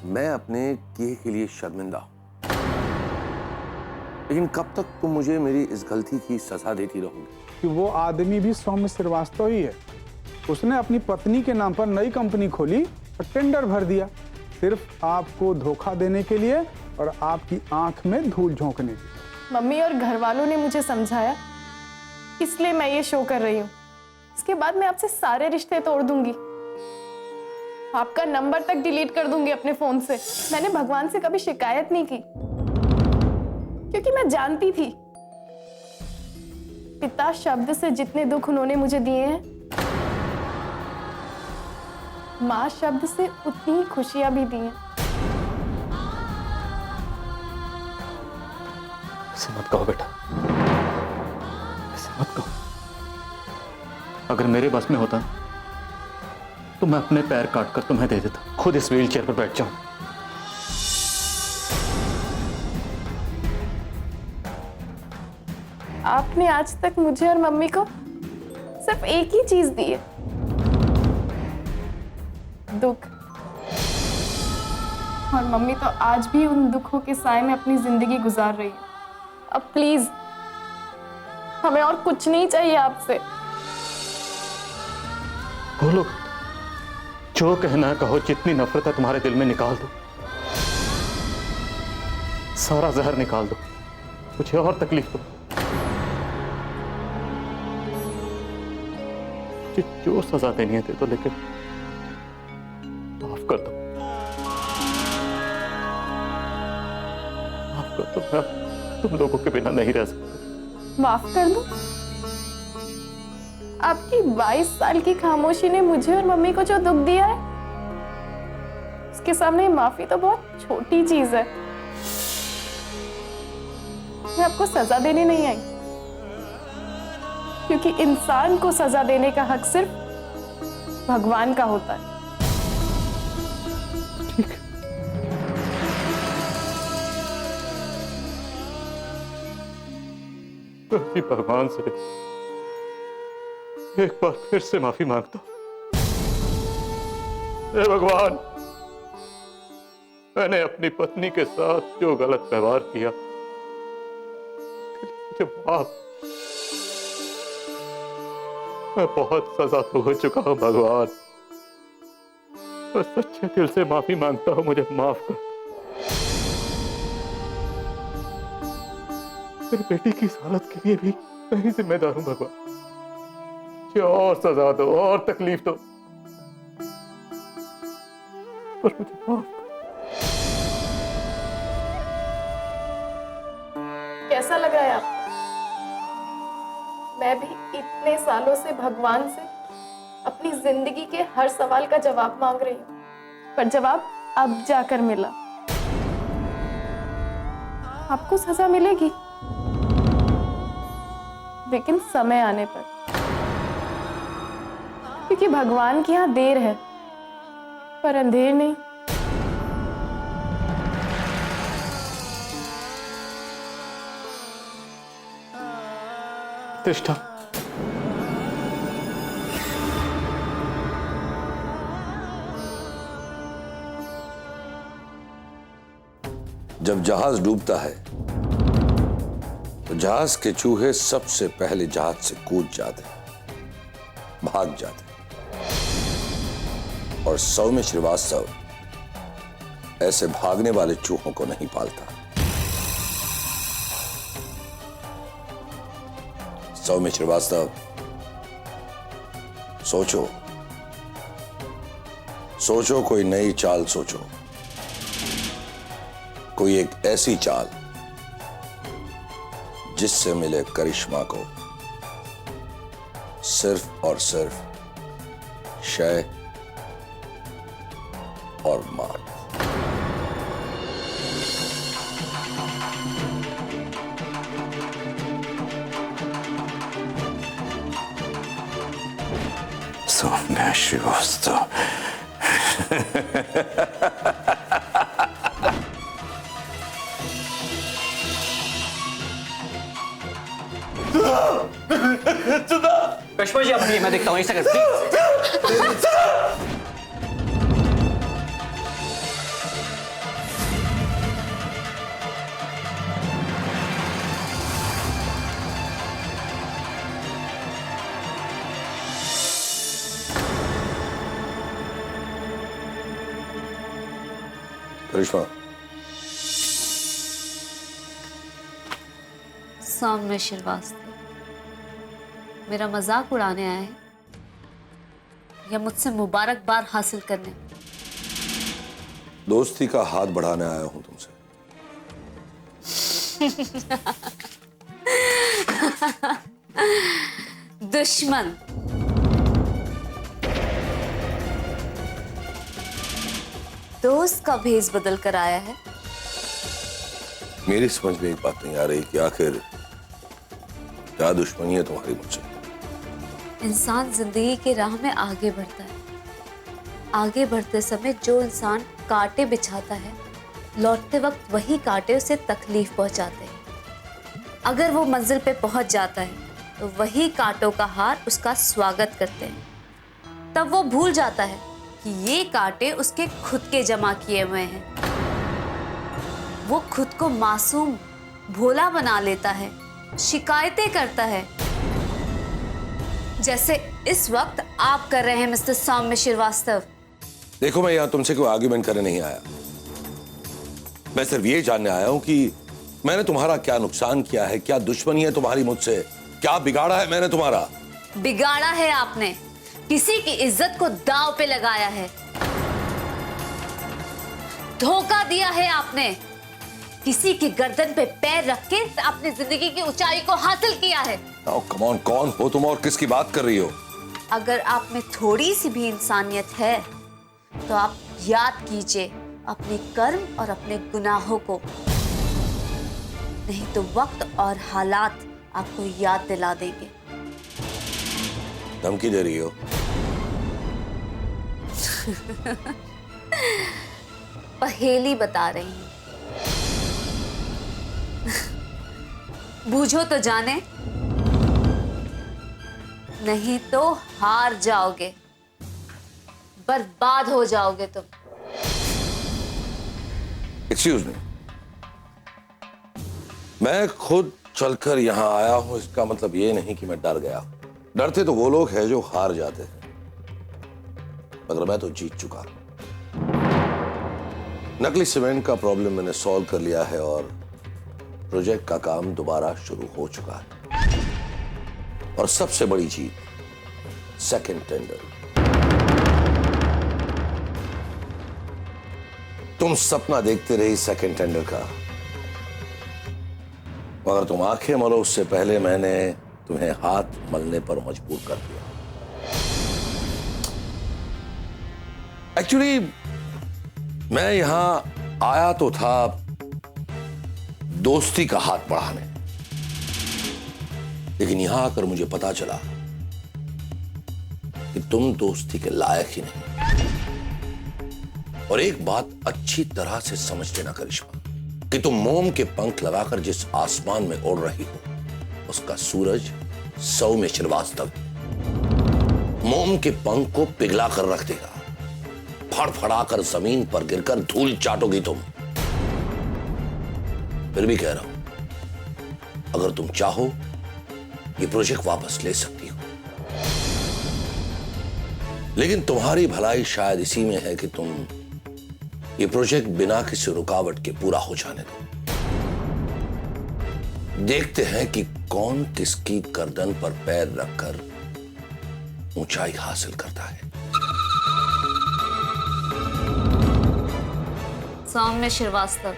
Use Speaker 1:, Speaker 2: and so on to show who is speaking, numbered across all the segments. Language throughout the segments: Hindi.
Speaker 1: मैं अपने किए के लिए शर्मिंदा हूं, लेकिन कब तक तुम मुझे मेरी इस गलती की सजा देती रहोगी?
Speaker 2: कि वो आदमी भी सौम्य श्रीवास्तव ही है। उसने अपनी पत्नी के नाम पर नई कंपनी खोली और टेंडर भर दिया, सिर्फ आपको धोखा देने के लिए और आपकी आंख में धूल झोंकने के लिए।
Speaker 3: मम्मी और घर वालों ने मुझे समझाया, इसलिए मैं ये शो कर रही हूँ। इसके बाद मैं आपसे सारे रिश्ते तोड़ दूंगी, आपका नंबर तक डिलीट कर दूंगी अपने फोन से। मैंने भगवान से कभी शिकायत नहीं की, क्योंकि मैं जानती थी पिता शब्द से जितने दुख उन्होंने मुझे दिए हैं, माँ शब्द से उतनी ही खुशियां भी दी हैं।
Speaker 4: ऐसे मत कहो बेटा, ऐसे मत कहो। अगर मेरे बस में होता तो मैं अपने पैर काटकर तुम्हें दे देता, खुद इस व्हील चेयर पर बैठ जाऊं।
Speaker 3: आपने आज तक मुझे और मम्मी को सिर्फ एक ही चीज दी है, दुख। और मम्मी तो आज भी उन दुखों के साए में अपनी जिंदगी गुजार रही है। अब प्लीज हमें और कुछ नहीं चाहिए आपसे।
Speaker 4: बोलो, जो कहना है कहो, जितनी नफरत है तुम्हारे दिल में निकाल दो, सारा जहर निकाल दो, मुझे और तकलीफ दो। जो सजा देनी है दे दो, लेकिन माफ कर दो, माफ कर दो। मैं तुम लोगों के बिना नहीं रह सकता।
Speaker 3: माफ कर दो? आपकी 22 साल की खामोशी ने मुझे और मम्मी को जो दुख दिया है, उसके सामने माफी तो बहुत छोटी चीज है। मैं आपको सजा देने नहीं आई, क्योंकि इंसान को सजा देने का हक सिर्फ भगवान का होता है।
Speaker 4: ठीक है, तो अभी भगवान से एक बार फिर से माफी मांगता हूं। हे भगवान, मैंने अपनी पत्नी के साथ जो गलत व्यवहार किया, मुझे माफ। मैं बहुत सजा तो हो चुका हूं भगवान, मैं सच्चे दिल से माफी मांगता हूं, मुझे माफ कर। मेरी बेटी की इस हालत के लिए भी मैं ही जिम्मेदार हूं भगवान। मुझे और सजा दो, और तकलीफ दो, पर मुझे माफ कर।
Speaker 3: कैसा लग रहा है आपको? मैं भी इतने सालों से भगवान से अपनी जिंदगी के हर सवाल का जवाब मांग रही हूँ, पर जवाब अब जाकर मिला। आपको सजा मिलेगी, लेकिन समय आने पर, क्योंकि भगवान के यहाँ देर है पर अंधेर नहीं।
Speaker 4: प्रतिष्ठा,
Speaker 1: जब जहाज डूबता है तो जहाज के चूहे सबसे पहले जहाज से कूद जाते हैं, भाग जाते हैं, और सौम्य श्रीवास्तव ऐसे भागने वाले चूहों को नहीं पालता। सौम्य श्रीवास्तव, सोचो, सोचो, कोई नई चाल सोचो, कोई एक ऐसी चाल जिससे मिले करिश्मा को सिर्फ और सिर्फ शय और मात। सौम्य श्रीवास्तव।
Speaker 5: कश्मीर जी, आप मैं देखता हूँ ऐसा करती।
Speaker 1: करिश्मा,
Speaker 6: सौम्य श्रीवास्तव मेरा मजाक उड़ाने आए हैं या मुझसे मुबारकबाद हासिल करने?
Speaker 1: दोस्ती का हाथ बढ़ाने आया हूं तुमसे।
Speaker 6: दुश्मन। दोस्त का भेष बदल कर आया है।
Speaker 1: मेरी समझ में एक बात नहीं आ रही कि आखिर क्या दुश्मनी है तुम्हारी मुझसे?
Speaker 6: इंसान जिंदगी के राह में आगे बढ़ता है। आगे बढ़ते समय जो इंसान कांटे बिछाता है, लौटते वक्त वही कांटे उसे तकलीफ पहुंचाते हैं। अगर वो मंजिल पे पहुंच जाता है तो वही कांटों का हार उसका स्वागत करते हैं। तब वो भूल जाता है कि ये कांटे उसके खुद के जमा किए हुए हैं। वो खुद को मासूम भोला बना लेता है, शिकायतें करता है, जैसे इस वक्त आप कर रहे हैं मिस्टर सौम्य श्रीवास्तव।
Speaker 1: देखो, मैं यहां तुमसे कोई आर्ग्यूमेंट करने नहीं आया। मैं सिर्फ ये जानने आया हूं कि मैंने तुम्हारा क्या नुकसान किया है, क्या दुश्मनी है तुम्हारी मुझसे, क्या बिगाड़ा है मैंने तुम्हारा?
Speaker 6: बिगाड़ा है आपने, किसी की इज्जत को दांव पे लगाया है, धोखा दिया है आपने, किसी की गर्दन पे पैर रख के अपनी जिंदगी की ऊंचाई को हासिल किया है।
Speaker 1: कम ऑन, कौन हो तुम और किसकी बात कर रही हो?
Speaker 6: अगर आप में थोड़ी सी भी इंसानियत है तो आप याद कीजिए अपने कर्म और अपने गुनाहों को, नहीं तो वक्त और हालात आपको याद दिला देंगे।
Speaker 1: धमकी दे रही हो?
Speaker 6: पहेली बता रही हूं। बूझो तो जाने, नहीं तो हार जाओगे, बर्बाद हो जाओगे तुम।
Speaker 1: एक्सक्यूज मी, मैं खुद चलकर यहां आया हूं, इसका मतलब ये नहीं कि मैं डर गया। डरते तो वो लोग हैं जो हार जाते हैं, मगर मैं तो जीत चुका। नकली सीमेंट का प्रॉब्लम मैंने सॉल्व कर लिया है और प्रोजेक्ट का काम दोबारा शुरू हो चुका है। और सबसे बड़ी जीत, सेकंड टेंडर। तुम सपना देखते रही सेकंड टेंडर का, मगर तुम आंखें मलो उससे पहले मैंने तुम्हें हाथ मलने पर मजबूर कर दिया। एक्चुअली मैं यहां आया तो था दोस्ती का हाथ बढ़ाने, लेकिन यहां आकर मुझे पता चला कि तुम दोस्ती के लायक ही नहीं। और एक बात अच्छी तरह से समझ लेना करिश्मा, कि तुम मोम के पंख लगाकर जिस आसमान में उड़ रही हो, उसका सूरज सौम्य श्रीवास्तव मोम के पंख को पिघला कर रख देगा। फड़फड़ाकर जमीन पर गिरकर धूल चाटोगी तुम। फिर भी कह रहा हूं, अगर तुम चाहो ये प्रोजेक्ट वापस ले सकती हो, लेकिन तुम्हारी भलाई शायद इसी में है कि तुम ये प्रोजेक्ट बिना किसी रुकावट के पूरा हो जाने दो। देखते हैं कि कौन किसकी गर्दन पर पैर रखकर ऊंचाई हासिल करता है।
Speaker 6: सौम्य श्रीवास्तव,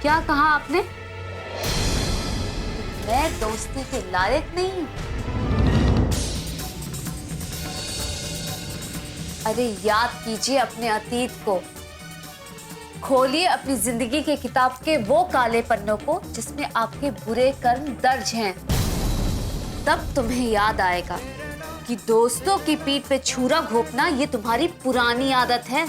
Speaker 6: क्या कहा आपने? मैं दोस्ती के लायक नहीं हूं? अरे याद कीजिए अपने अतीत को, खोलिए अपनी जिंदगी के किताब के वो काले पन्नों को जिसमें आपके बुरे कर्म दर्ज हैं। तब तुम्हें याद आएगा कि दोस्तों की पीठ पे छुरा घोंपना ये तुम्हारी पुरानी आदत है।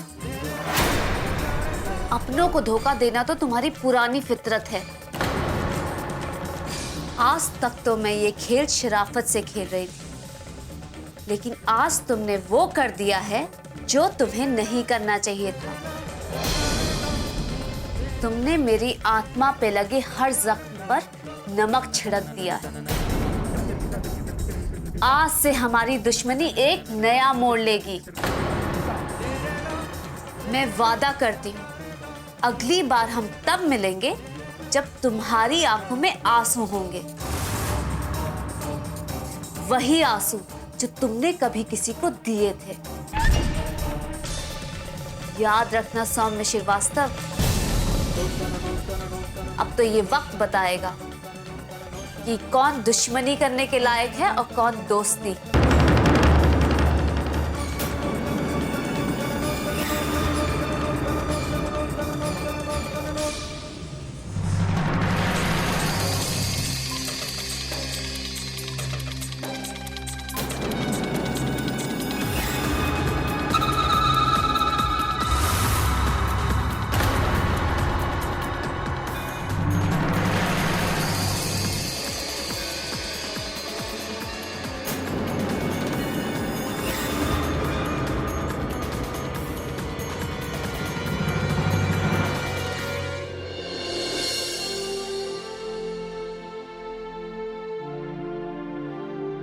Speaker 6: अपनों को धोखा देना तो तुम्हारी पुरानी फितरत है। आज तक तो मैं ये खेल शराफत से खेल रही थी, लेकिन आज तुमने वो कर दिया है जो तुम्हें नहीं करना चाहिए था। तुमने मेरी आत्मा पे लगे हर जख्म पर नमक छिड़क दिया। आज से हमारी दुश्मनी एक नया मोड़ लेगी। मैं वादा करती हूँ अगली बार हम तब मिलेंगे जब तुम्हारी आंखों में आंसू होंगे, वही आंसू जो तुमने कभी किसी को दिए थे। याद रखना सौम्य श्रीवास्तव, अब तो ये वक्त बताएगा कि कौन दुश्मनी करने के लायक है और कौन दोस्ती।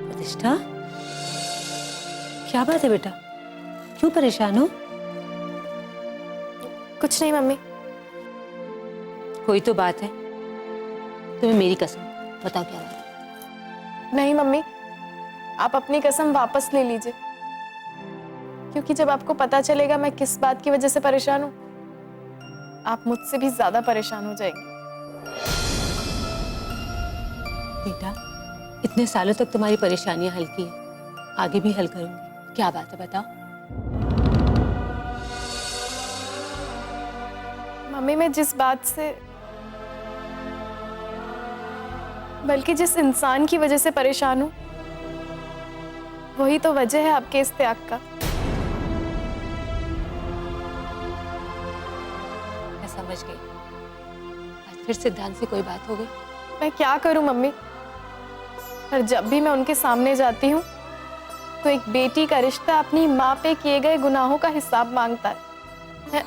Speaker 7: प्रतिष्ठा, क्या बात है बेटा? क्यों परेशान हो?
Speaker 3: कुछ नहीं मम्मी।
Speaker 7: कोई तो बात है। तुम्हें मेरी कसम, बताओ क्या बात है?
Speaker 3: नहीं मम्मी, आप अपनी कसम वापस ले लीजिए, क्योंकि जब आपको पता चलेगा मैं किस बात की वजह से परेशान हूँ, आप मुझसे भी ज्यादा परेशान हो जाएंगे।
Speaker 7: बेटा, इतने सालों तक तुम्हारी परेशानियां हल की हैं, आगे भी हल करूंगी। क्या बात है बताओ?
Speaker 3: मम्मी, मैं जिस बात से, बल्कि जिस इंसान की वजह से परेशान हूं, वही तो वजह है आपके इस त्याग का।
Speaker 7: मैं समझ गई। आज फिर सिद्धांत से कोई बात हो गई?
Speaker 3: मैं क्या करूं मम्मी, पर जब भी मैं उनके सामने जाती हूँ तो एक बेटी का रिश्ता अपनी माँ पे किए गए गुनाहों का हिसाब मांगता है।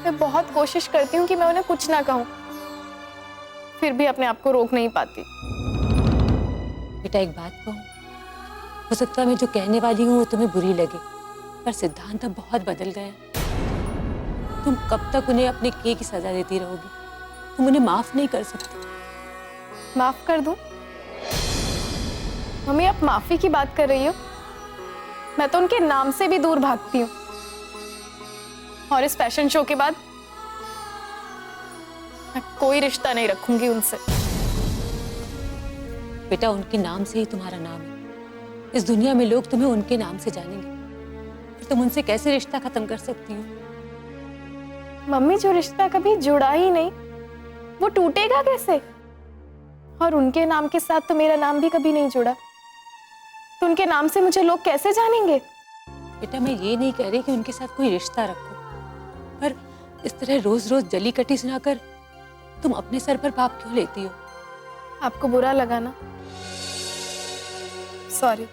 Speaker 3: मैं बहुत कोशिश करती हूँ कि मैं उन्हें कुछ ना कहूँ, फिर भी अपने आप को रोक नहीं पाती।
Speaker 7: बेटा, एक बात कहूँ, हो सकता है मैं जो कहने वाली हूँ वो तुम्हें बुरी लगे, पर सिद्धांत अब बहुत बदल गए हैं। तुम कब तक उन्हें अपने किए की सजा देती रहोगी? तुम उन्हें माफ नहीं कर सकती।
Speaker 3: माफ कर दूं? मम्मी, आप माफी की बात कर रही हो? मैं तो उनके नाम से भी दूर भागती हूँ, और इस फैशन शो के बाद मैं कोई रिश्ता नहीं रखूंगी उनसे।
Speaker 7: बेटा, उनके नाम से ही तुम्हारा नाम है। इस दुनिया में लोग तुम्हें उनके नाम से जानेंगे, फिर तुम उनसे कैसे रिश्ता खत्म कर सकती हो?
Speaker 3: मम्मी, जो रिश्ता कभी जुड़ा ही नहीं, वो टूटेगा कैसे? और उनके नाम के साथ तो मेरा नाम भी कभी नहीं जुड़ा, तो उनके नाम से मुझे लोग कैसे जानेंगे?
Speaker 7: बेटा, मैं ये नहीं कह रही कि उनके साथ कोई रिश्ता रखो, पर इस तरह रोज रोज जली कटी सुनाकर तुम अपने सर पर पाप क्यों लेती हो?
Speaker 3: आपको बुरा लगा ना? सॉरी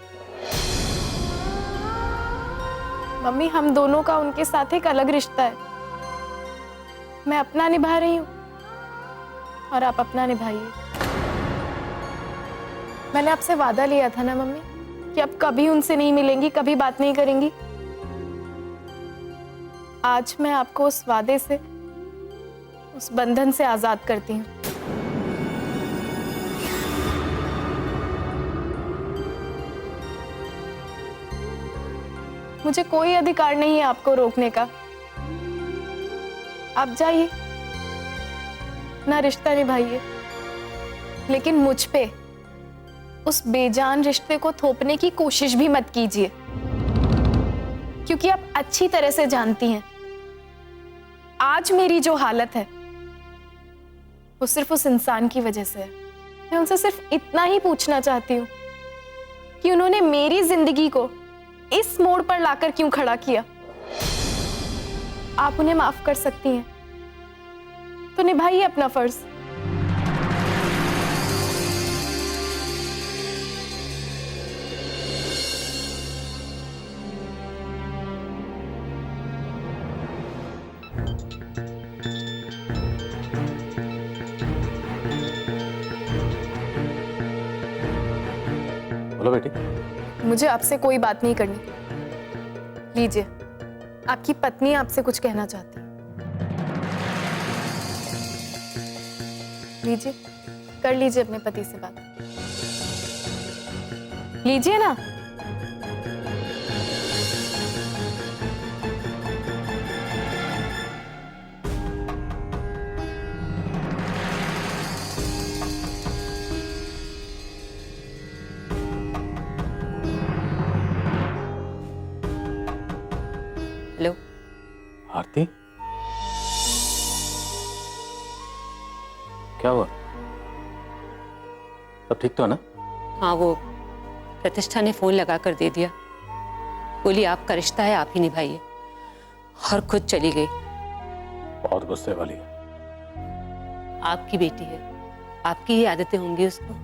Speaker 3: मम्मी, हम दोनों का उनके साथ एक अलग रिश्ता है। मैं अपना निभा रही हूँ और आप अपना निभाइए। मैंने आपसे वादा लिया था ना मम्मी कि अब कभी उनसे नहीं मिलेंगी, कभी बात नहीं करेंगी। आज मैं आपको उस वादे से, उस बंधन से आजाद करती हूँ। मुझे कोई अधिकार नहीं है आपको रोकने का। आप जाइए, ना रिश्ता निभाइए, लेकिन मुझ पे उस बेजान रिश्ते को थोपने की कोशिश भी मत कीजिए, क्योंकि आप अच्छी तरह से जानती हैं आज मेरी जो हालत है वो सिर्फ उस इंसान की वजह से है। मैं उनसे सिर्फ इतना ही पूछना चाहती हूँ कि उन्होंने मेरी जिंदगी को इस मोड़ पर लाकर क्यों खड़ा किया। आप उन्हें माफ कर सकती हैं तो निभाइए अपना फर्ज।
Speaker 4: बोलो बेटी।
Speaker 3: मुझे आपसे कोई बात नहीं करनी। लीजिए, आपकी पत्नी आपसे कुछ कहना चाहती है। लीजिए, कर लीजिए अपने पति से बात। लीजिए ना।
Speaker 7: हेलो।
Speaker 4: आरती, क्या हुआ? सब ठीक तो है ना?
Speaker 7: हाँ, वो प्रतिष्ठा ने फोन लगा कर दे दिया, बोली आपका रिश्ता है, आप ही निभाइए, और खुद चली गई।
Speaker 4: बहुत गुस्से वाली है।
Speaker 7: आपकी बेटी है, आपकी ही आदतें होंगी उसको।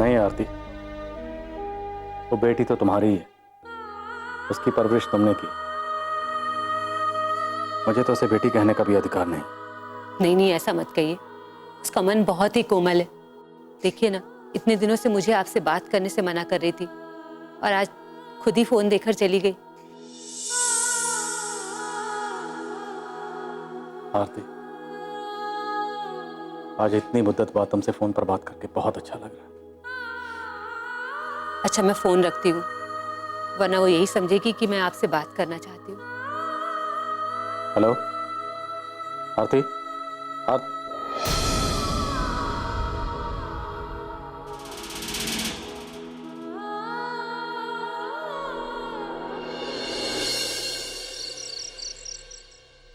Speaker 4: नहीं आरती, वो बेटी तो तुम्हारी ही है, उसकी परवरिश तुमने की। मुझे तो उसे बेटी कहने का भी अधिकार नहीं।
Speaker 7: नहीं नहीं, ऐसा मत कहिए, उसका मन बहुत ही कोमल है। देखिए ना, इतने दिनों से मुझे आपसे बात करने से मना कर रही थी, और आज खुद ही फोन देकर चली गई।
Speaker 4: आरती, आज इतनी मुद्दत बाद तुमसे फोन पर बात करके बहुत अच्छा लग रहा है।
Speaker 7: अच्छा, मैं फोन रखती हूँ, वरना वो यही समझेगी कि मैं आपसे बात करना चाहती हूँ।
Speaker 4: हेलो आरती,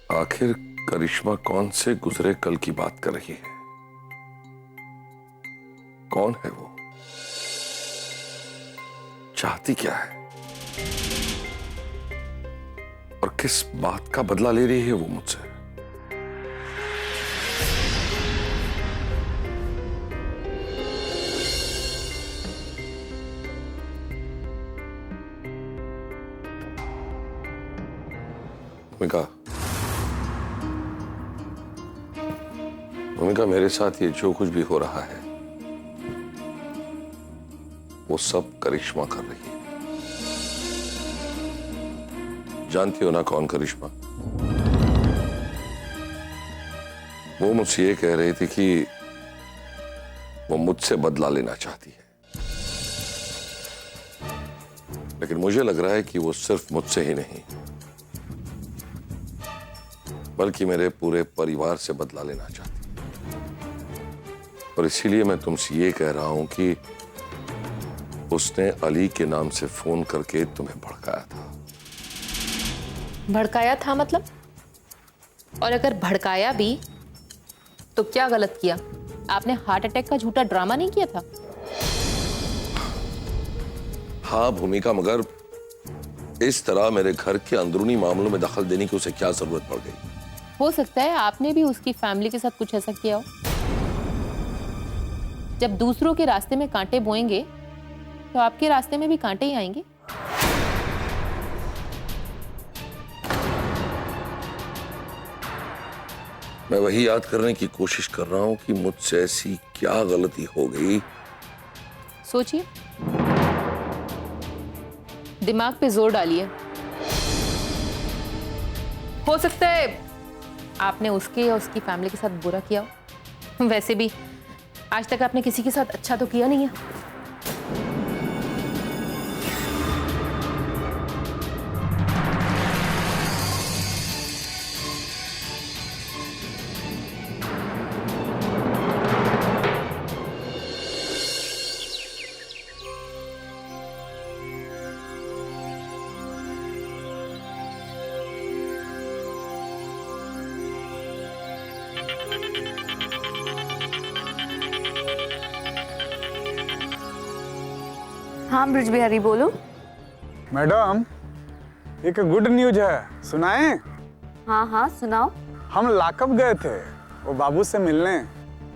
Speaker 1: आखिर करिश्मा कौन से गुजरे कल की बात कर रही है? कौन है वो? चाहती क्या है? और किस बात का बदला ले रही है वो मुझसे? भूमिका, मेरे साथ ये जो कुछ भी हो रहा है वो सब करिश्मा कर रही है। जानती हो ना कौन करिश्मा? वो मुझसे ये कह रही थी कि वो मुझसे बदला लेना चाहती है, लेकिन मुझे लग रहा है कि वो सिर्फ मुझसे ही नहीं बल्कि मेरे पूरे परिवार से बदला लेना चाहती है। और इसीलिए मैं तुमसे ये कह रहा हूं कि उसने अली के नाम से फोन करके तुम्हें भड़काया था।
Speaker 8: भड़काया था मतलब? और अगर भड़काया भी तो क्या गलत किया? आपने हार्ट अटैक का झूठा ड्रामा नहीं किया था?
Speaker 1: हाँ भूमिका, मगर इस तरह मेरे घर के अंदरूनी मामलों में दखल देने की उसे क्या जरूरत पड़ गई?
Speaker 8: हो सकता है आपने भी उसकी फैमिली के साथ कुछ ऐसा किया हो। जब दूसरों के रास्ते में कांटे बोएंगे तो आपके रास्ते में भी कांटे ही आएंगे।
Speaker 1: मैं वही याद करने की कोशिश कर रहा हूं कि मुझसे ऐसी क्या गलती हो गई।
Speaker 8: सोचिए, दिमाग पे जोर डालिए। हो सकता है आपने उसके या उसकी फैमिली के साथ बुरा किया हो। वैसे भी आज तक आपने किसी के साथ अच्छा तो किया नहीं है।
Speaker 6: हाँ ब्रिज बिहारी, बोलो।
Speaker 2: मैडम, एक गुड न्यूज है, सुनाएं?
Speaker 6: हाँ हाँ सुनाओ।
Speaker 2: हम लॉकअप गए थे वो बाबू से मिलने।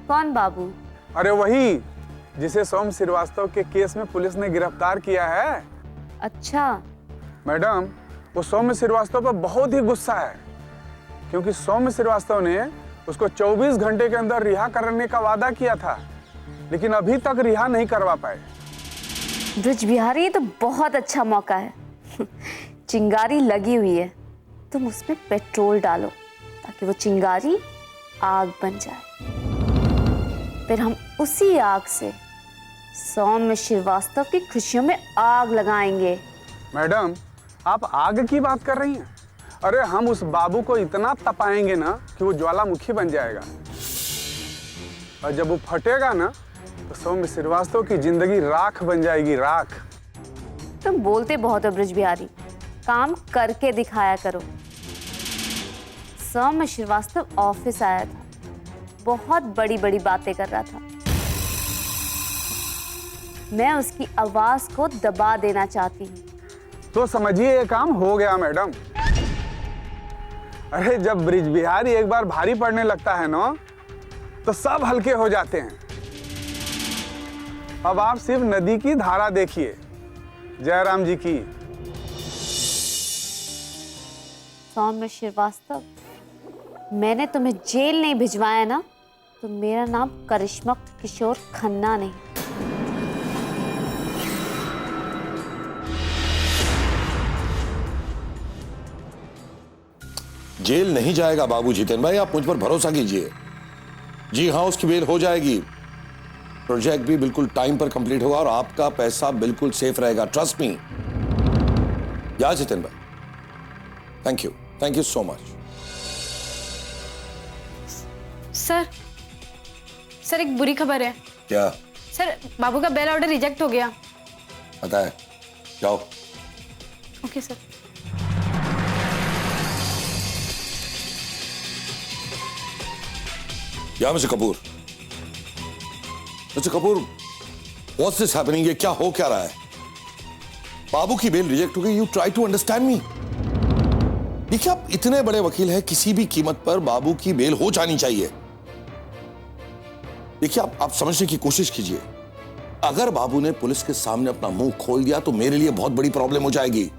Speaker 6: कौन बाबू?
Speaker 2: अरे वही जिसे सोम श्रीवास्तव के केस में पुलिस ने गिरफ्तार किया है।
Speaker 6: अच्छा।
Speaker 2: मैडम, वो सौम्य श्रीवास्तव पर बहुत ही गुस्सा है, क्योंकि सौम्य श्रीवास्तव ने उसको 24 घंटे के अंदर रिहा करने का वादा किया था, लेकिन अभी तक रिहा नहीं करवा पाए।
Speaker 6: ब्रिज बिहारी, ये तो बहुत अच्छा मौका है। चिंगारी लगी हुई है, तुम उसमें पेट्रोल डालो ताकि वो चिंगारी आग बन जाए, फिर हम उसी आग से सौम्य श्रीवास्तव की खुशियों में आग लगाएंगे।
Speaker 2: मैडम, आप आग की बात कर रही हैं? अरे हम उस बाबू को इतना तपाएंगे ना कि वो ज्वालामुखी बन जाएगा, और जब वो फटेगा ना तो सौम्य श्रीवास्तव की जिंदगी राख बन जाएगी, राख।
Speaker 6: तुम बोलते बहुत हो ब्रिज बिहारी, काम करके दिखाया करो। सौम्य श्रीवास्तव ऑफिस आया था, बहुत बड़ी बड़ी बातें कर रहा था। मैं उसकी आवाज को दबा देना चाहती हूँ।
Speaker 2: तो समझिए ये काम हो गया मैडम। अरे जब ब्रिज बिहारी एक बार भारी पड़ने लगता है ना तो सब हल्के हो जाते हैं। अब आप सिर्फ नदी की धारा देखिए। जयराम जी की।
Speaker 6: सौम्य श्रीवास्तव, मैंने तुम्हें जेल नहीं भिजवाया ना तो मेरा नाम करिश्मा किशोर खन्ना नहीं।
Speaker 1: जेल नहीं जाएगा बाबू जितेंद्र भाई, आप मुझ पर भरोसा कीजिए। जी हाँ, उसकी बेल हो जाएगी। प्रोजेक्ट भी बिल्कुल टाइम पर कंप्लीट होगा और आपका पैसा बिल्कुल सेफ रहेगा, ट्रस्ट मी। या जितेंद्र भाई, thank you so much.
Speaker 3: Sir एक बुरी खबर है।
Speaker 1: क्या?
Speaker 3: सर, बाबू का बेल ऑर्डर रिजेक्ट हो गया।
Speaker 1: पता है, जाओ।
Speaker 3: Okay sir.
Speaker 1: या Mister Kapoor, what's this happening? ये क्या हो क्या रहा है? बाबू की बेल रिजेक्ट हो गई। You try to understand me. देखिए, आप इतने बड़े वकील हैं, किसी भी कीमत पर बाबू की बेल हो जानी चाहिए। देखिए, आप समझने की कोशिश कीजिए। अगर बाबू ने पुलिस के सामने अपना मुंह खोल दिया तो मेरे लिए बहुत बड़ी प्रॉब्लम हो जाएगी।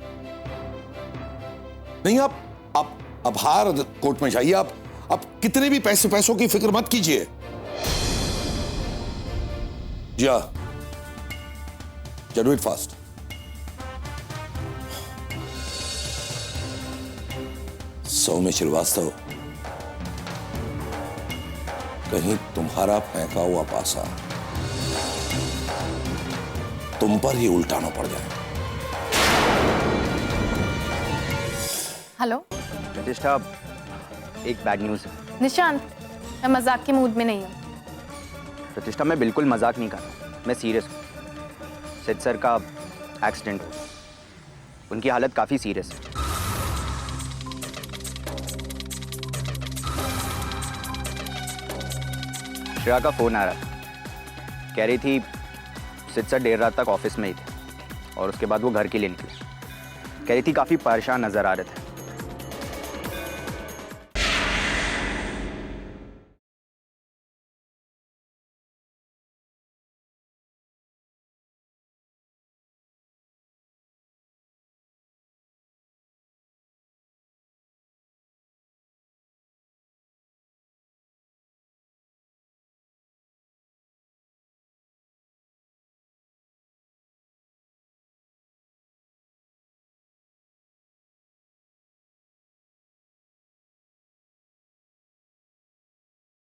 Speaker 1: नहीं, आप हार कोर्ट में जाइए। आप कितने भी पैसों की फिक्र मत कीजिए। जी हाँ, डू इट फास्ट। सौम्य श्रीवास्तव, कहीं तुम्हारा फेंका हुआ पासा तुम पर ही उल्टा ना पड़ जाए।
Speaker 3: हेलो
Speaker 5: प्रतिष्ठा, एक बैड न्यूज़ है।
Speaker 3: निशांत, मैं मजाक के मूड में नहीं हूँ।
Speaker 5: प्रतिष्ठा, मैं बिल्कुल मजाक नहीं कर रहा, मैं सीरियस हूँ। सिद्ध सर का एक्सीडेंट हो गया, उनकी हालत काफ़ी सीरियस है। श्रेया का फ़ोन आ रहा था, कह रही थी सिद्ध सर देर रात तक ऑफिस में ही थे और उसके बाद वो घर के लिए निकले। कह रही थी काफ़ी परेशान नज़र आ रहे थे।